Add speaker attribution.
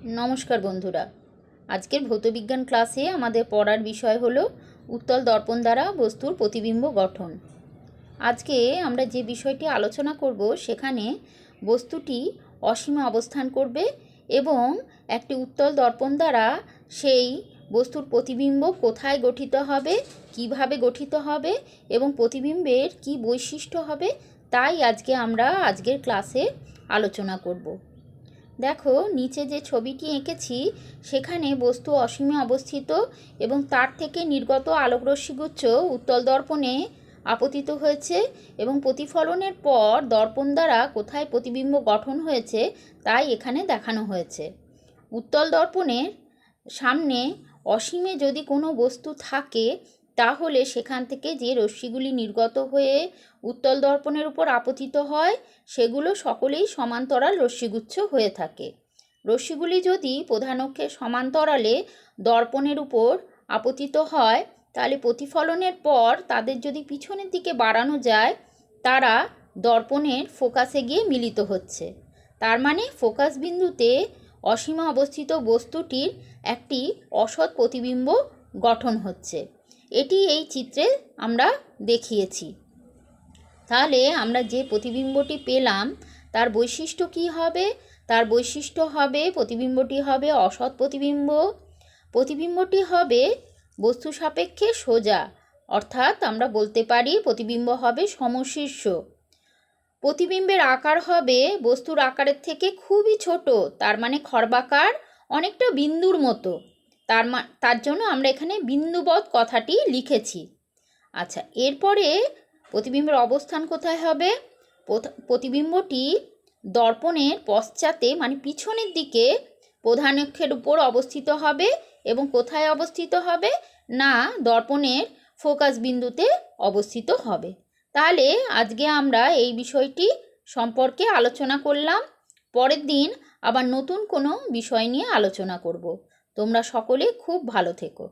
Speaker 1: নমস্কার বন্ধুরা, আজকের ভৌতবিজ্ঞান ক্লাসে আমাদের পড়ার বিষয় হলো উত্তল দর্পণ দ্বারা বস্তুর প্রতিবিম্ব গঠন। আজকে আমরা যে বিষয়টি আলোচনা করব সেখানে বস্তুটি অসীমে অবস্থান করবে এবং একটি উত্তল দর্পণ দ্বারা সেই বস্তুর প্রতিবিম্ব কোথায় গঠিত হবে, কিভাবে গঠিত হবে এবং প্রতিবিম্বের কি বৈশিষ্ট্য হবে তাই আজকে আমরা আজকের ক্লাসে আলোচনা করব। দেখো, নিচে যে ছবিটি এঁকেছি সেখানে বস্তু অসীমে অবস্থিত এবং তার থেকে নির্গত আলোকরশ্মিগুচ্ছ উত্তল দর্পণে আপতিত হয়েছে এবং প্রতিফলনের পর দর্পণ দ্বারা কোথায় প্রতিবিম্ব গঠন হয়েছে তাই এখানে দেখানো হয়েছে। উত্তল দর্পণের সামনে অসীমে যদি কোনো বস্তু থাকে তাহলে সেখান থেকে যে রশ্মিগুলি নির্গত হয়ে উত্তল দর্পণের উপর আপতিত হয় সেগুলো সকলেই সমান্তরাল রশ্মিগুচ্ছ হয়ে থাকে। রশ্মিগুলি যদি প্রধান অক্ষের সমান্তরালে দর্পণের উপর আপতিত হয় তাহলে প্রতিফলনের পর তাদের যদি পিছনের দিকে বাড়ানো যায় তারা দর্পণের ফোকাসে গিয়ে মিলিত হচ্ছে। তার মানে ফোকাস বিন্দুতে অসীমে অবস্থিত বস্তুটির একটি অসৎ প্রতিবিম্ব গঠন হচ্ছে। এটি এই চিত্রে আমরা দেখিয়েছি। তাহলে আমরা যে প্রতিবিম্বটি পেলাম তার বৈশিষ্ট্য কী হবে? তার বৈশিষ্ট্য হবে প্রতিবিম্বটি হবে অসৎ প্রতিবিম্ব। প্রতিবিম্বটি হবে বস্তু সাপেক্ষে সোজা, অর্থাৎ আমরা বলতে পারি প্রতিবিম্ব হবে সমশীর্ষ। প্রতিবিম্বের আকার হবে বস্তুর আকারের থেকে খুবই ছোট, তার মানে খর্বাকার, অনেকটা বিন্দুর মতো। তার জন্য আমরা এখানে বিন্দুবৎ কথাটি লিখেছি। আচ্ছা, এরপরে প্রতিবিম্বের অবস্থান কোথায় হবে? প্রতিবিম্বটি দর্পণের পশ্চাতে মানে পিছনের দিকে প্রধান অক্ষের উপর অবস্থিত হবে এবং কোথায় অবস্থিত হবে না দর্পণের ফোকাস বিন্দুতে অবস্থিত হবে। তাহলে আজকে আমরা এই বিষয়টি সম্পর্কে আলোচনা করলাম। পরের দিন আবার নতুন কোনো বিষয় নিয়ে আলোচনা করব। তোমরা সকলে খুব ভালো থেকো।